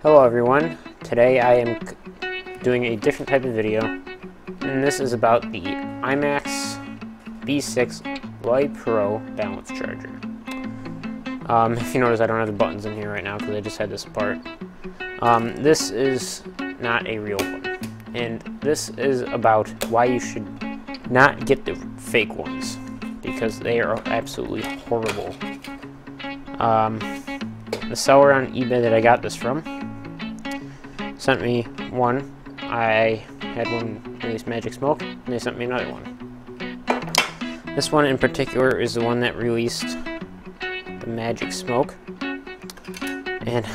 Hello everyone, today I am doing a different type of video, and this is about the IMAX B6 Light Pro balance charger. If you notice, I don't have the buttons in here right now because I just had this apart. This is not a real one, and this is about why you should not get the fake ones, because they are absolutely horrible. The seller on eBay that I got this from sent me one. I had one release Magic Smoke, and they sent me another one. This one in particular is the one that released the Magic Smoke, and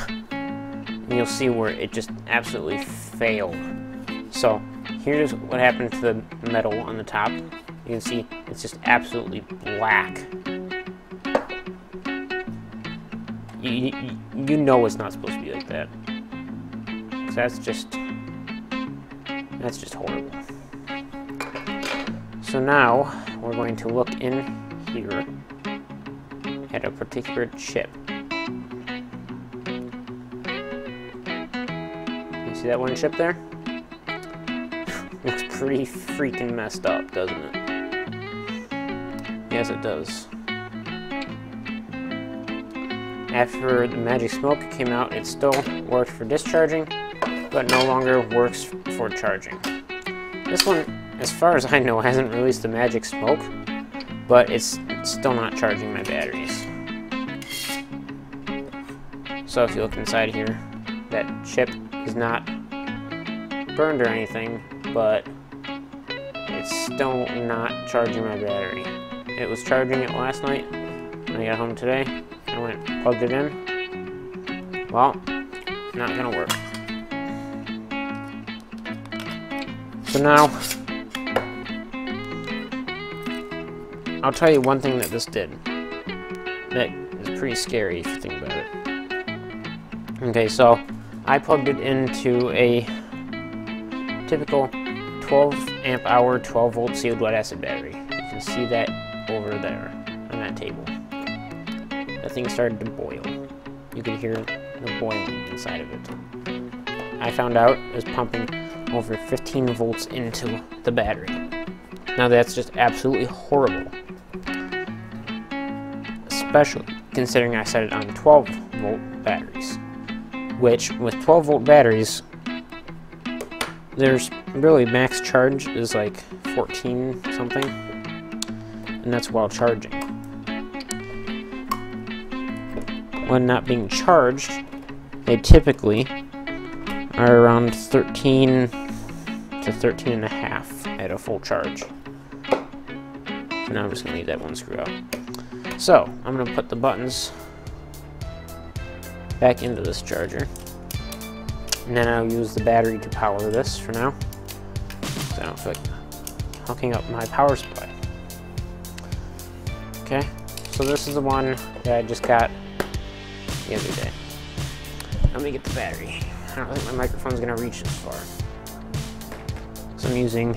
you'll see where it just absolutely failed. So here's what happened to the metal on the top. You can see it's just absolutely black. You know it's not supposed to be like that. That's just horrible. So now we're going to look in here at a particular chip. You see that one chip there? Looks pretty freaking messed up, doesn't it? Yes, it does. After the Magic Smoke came out, it still worked for discharging, but no longer works for charging. This one, as far as I know, hasn't released the Magic Smoke, but it's still not charging my batteries. So if you look inside here, that chip is not burned or anything, but it's still not charging my battery. It was charging it last night when I got home today. I went, plugged it in. Well, not gonna work. So now, I'll tell you one thing that this did that is pretty scary if you think about it. Okay, so I plugged it into a typical 12 amp hour, 12 volt sealed lead acid battery. You can see that over there on that table. The thing started to boil. You could hear the boiling inside of it. I found out it was pumping over 15 volts into the battery. Now that's just absolutely horrible. Especially considering I set it on 12 volt batteries. Which, with 12 volt batteries, there's really max charge is like 14 something. And that's while charging. When not being charged, they typically are around 13 to 13 and a half at a full charge. So now I'm just gonna leave that one screw out. So I'm gonna put the buttons back into this charger, and then I'll use the battery to power this for now, so I don't feel like hooking up my power supply. Okay, so this is the one that I just got the other day. Let me get the battery. I don't think my microphone's gonna reach this far. So I'm using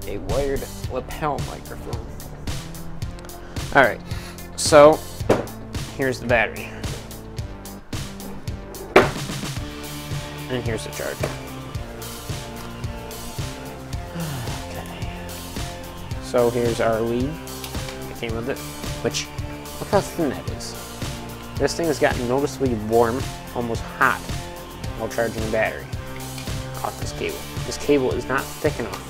a wired lapel microphone. Alright, so here's the battery. And here's the charger. Okay. So here's our lead that came with it, which, look how thin that is. This thing has gotten noticeably warm, almost hot, while charging the battery. Caught this cable. This cable is not thick enough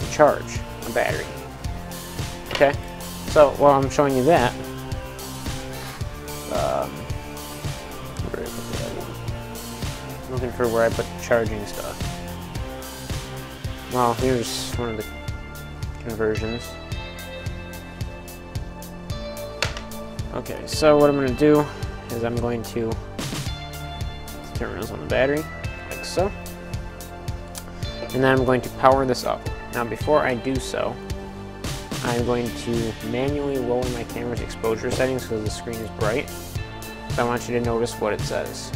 to charge a battery. Okay, so while I'm showing you that, where did I put that? I'm looking for where I put the charging stuff. Well, here's one of the conversions. Okay, so what I'm going to do is I'm going to put the terminals on the battery, like so. And then I'm going to power this up. Now before I do so, I'm going to manually lower my camera's exposure settings because the screen is bright. So I want you to notice what it says.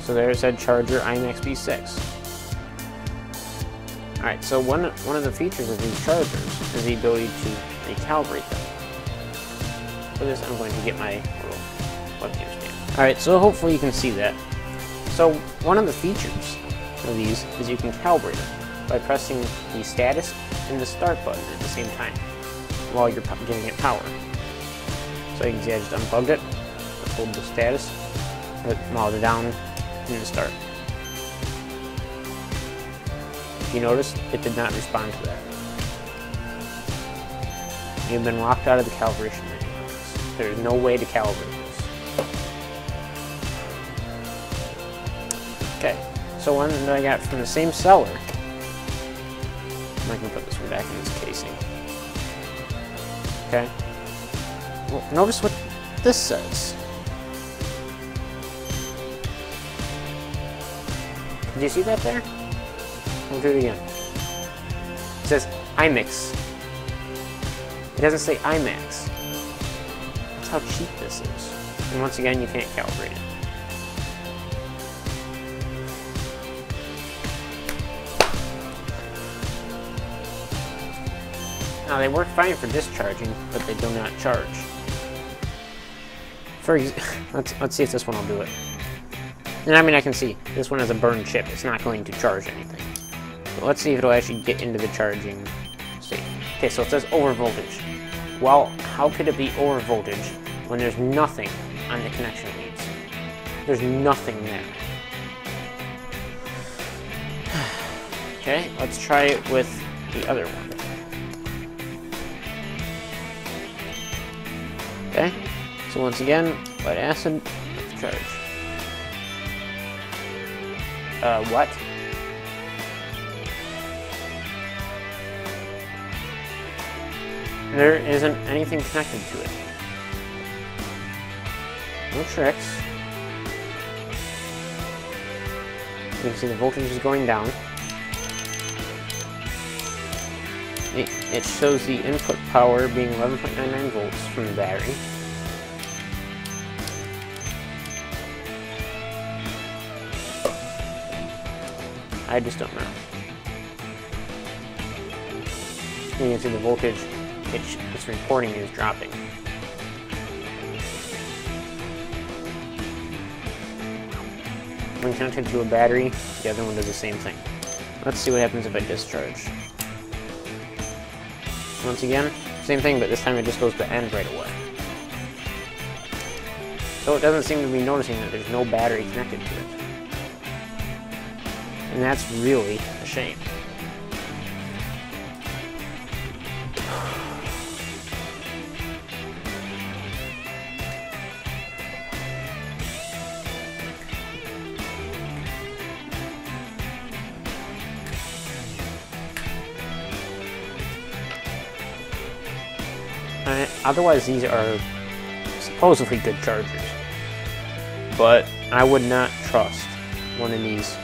So there it said charger IMAX B6. Alright, so one of the features of these chargers is the ability to recalibrate them. For this, I'm going to get my little webcam stand. Alright, so hopefully you can see that. So one of the features of these is you can calibrate them by pressing the status and the start button at the same time while you're giving it power. So you can see I just unplugged it, let's hold the status, while the down and the start. If you notice, it did not respond to that. You've been locked out of the calibration menu. There's no way to calibrate this. Okay, so one that I got from the same seller. I'm not going to put this one back in this casing. Okay. Well, notice what this says. Did you see that there? We'll do it again. It says IMAX. It doesn't say IMAX. That's how cheap this is. And once again, you can't calibrate it. Now, they work fine for discharging, but they do not charge. Let's see if this one will do it. And I mean, I can see this one has a burned chip. It's not going to charge anything. But let's see if it'll actually get into the charging state. Okay, so it says over voltage. Well, how could it be over voltage when there's nothing on the connection leads? There's nothing there. Okay, let's try it with the other one. Okay, so once again, lead acid, let's charge. What? There isn't anything connected to it. No tricks. You can see the voltage is going down. It shows the input power being 11.99 volts from the battery. I just don't know. And you can see the voltage it's reporting is dropping. When connected to a battery, the other one does the same thing. Let's see what happens if I discharge. Once again, same thing, but this time it just goes to end right away. So it doesn't seem to be noticing that there's no battery connected to it. And that's really a shame. Otherwise, these are supposedly good chargers. But I would not trust one of these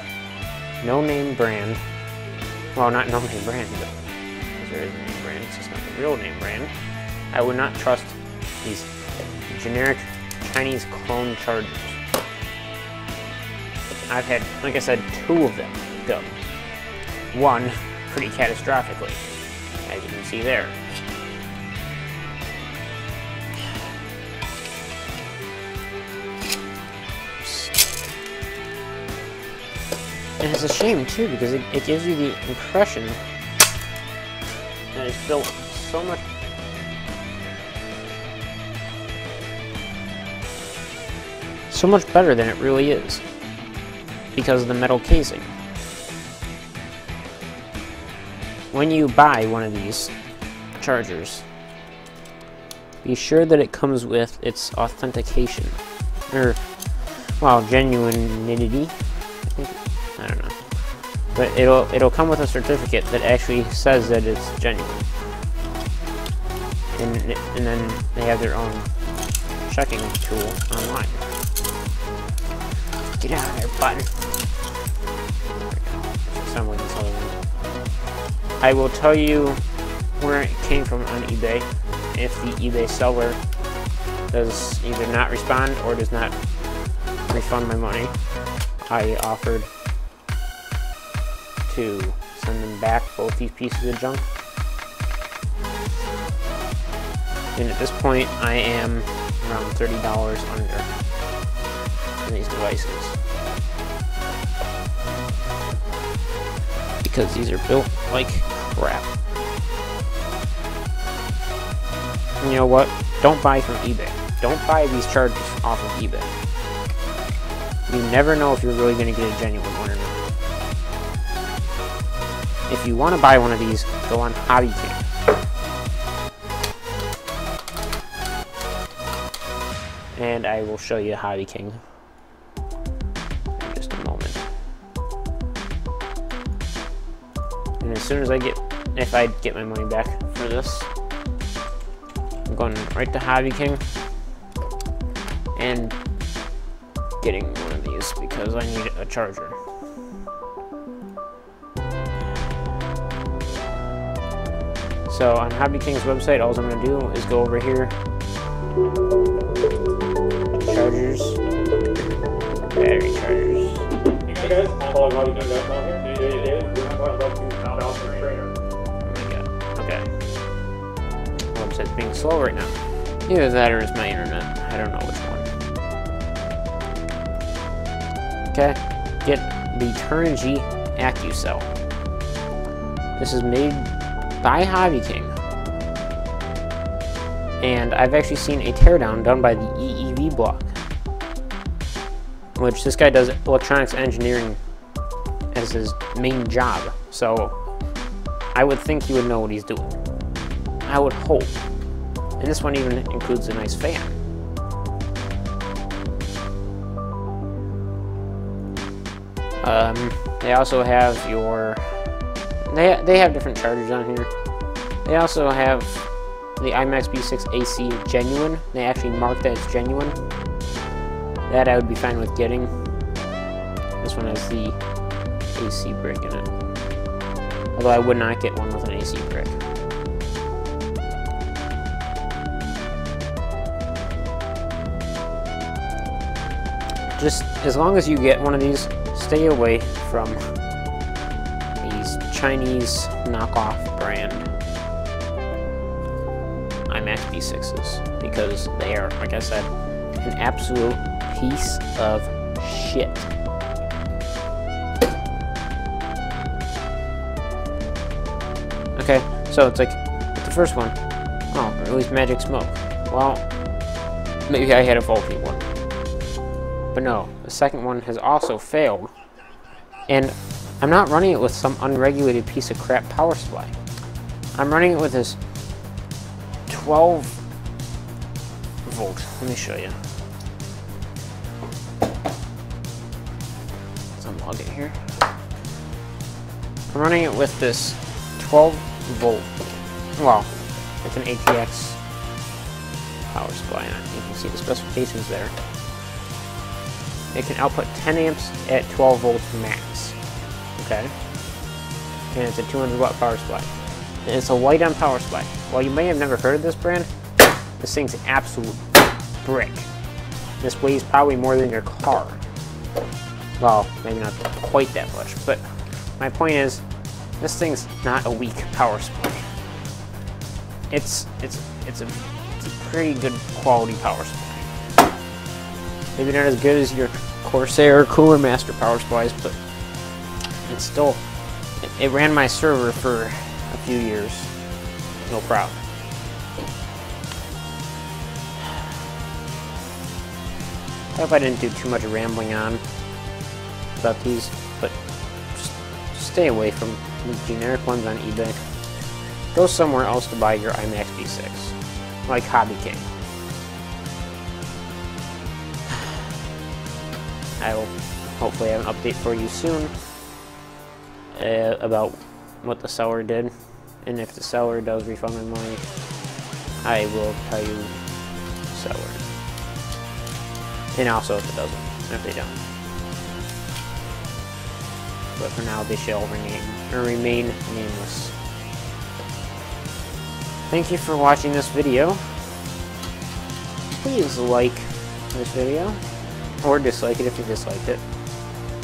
no-name brand. Well, not no-name brand, but there is a name brand. It's just not the real name brand. I would not trust these generic Chinese clone chargers. I've had, like I said, 2 of them go. One pretty catastrophically, as you can see there. And it's a shame, too, because it gives you the impression that it's built so much better than it really is, because of the metal casing. When you buy one of these chargers, be sure that it comes with its authentication, or, well, genuinity. I don't know, but it'll come with a certificate that actually says that it's genuine, and then they have their own checking tool online. Get out of there, button. Assembling this other one. I will tell you where it came from on eBay. If the eBay seller does either not respond or does not refund my money, I offered to send them back both these pieces of junk. And at this point, I am around $30 under on these devices. Because these are built like crap. And you know what? Don't buy from eBay. Don't buy these chargers off of eBay. You never know if you're really going to get a genuine one or not. If you want to buy one of these, go on Hobby King. And I will show you Hobby King in just a moment. And as soon as if I get my money back for this, I'm going right to Hobby King and getting one of these because I need a charger. So on Hobby King's website, all I'm going to do is go over here, chargers, battery chargers. Oh my god, okay. Website's being slow right now. Either that or it's my internet, I don't know which one. Okay, get the Turnigy AccuCell. This is made by Hobby King. And I've actually seen a teardown done by the EEV block, which this guy does electronics engineering as his main job. So I would think he would know what he's doing. I would hope. And this one even includes a nice fan. They also have your... They have different chargers on here. They also have the IMAX B6 AC genuine. They actually mark that as genuine. That I would be fine with getting. This one has the AC brick in it. Although I would not get one with an AC brick. Just as long as you get one of these, stay away from these Chinese knockoff brand IMAX B6s, because they are, like I said, an absolute piece of shit. Okay, so it's like, with the first one, oh, release magic smoke. Well, maybe I had a faulty one. But no, the second one has also failed. And I'm not running it with some unregulated piece of crap power supply. I'm running it with this 12 volt. Let me show you. Let's unplug it here. I'm running it with this 12 volt. Well, it's an ATX power supply on it. You can see the specifications there. It can output 10 amps at 12 volts max. Okay? And it's a 200 watt power supply. And it's a light-on power supply. While you may have never heard of this brand, this thing's an absolute brick. This weighs probably more than your car. Well, maybe not quite that much, but my point is, this thing's not a weak power supply. It's a pretty good quality power supply. Maybe not as good as your Corsair Cooler Master power supplies, but it's still, it ran my server for a few years, no problem. I hope I didn't do too much rambling on about these, but just stay away from these generic ones on eBay. Go somewhere else to buy your IMAX B6, like Hobby King. I will hopefully have an update for you soon about what the seller did, and if the seller does refund my money, I will tell you the seller. And also if it doesn't, if they don't. But for now, they shall remain nameless. Thank you for watching this video. Please like this video, or dislike it if you disliked it.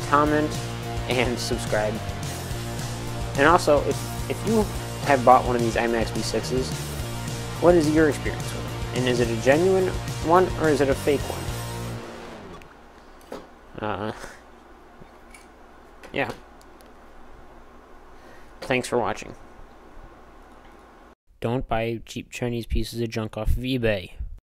Comment and subscribe. And also, if you have bought one of these IMAX B6s, what is your experience with it? And is it a genuine one, or is it a fake one? Yeah. Thanks for watching. Don't buy cheap Chinese pieces of junk off of eBay.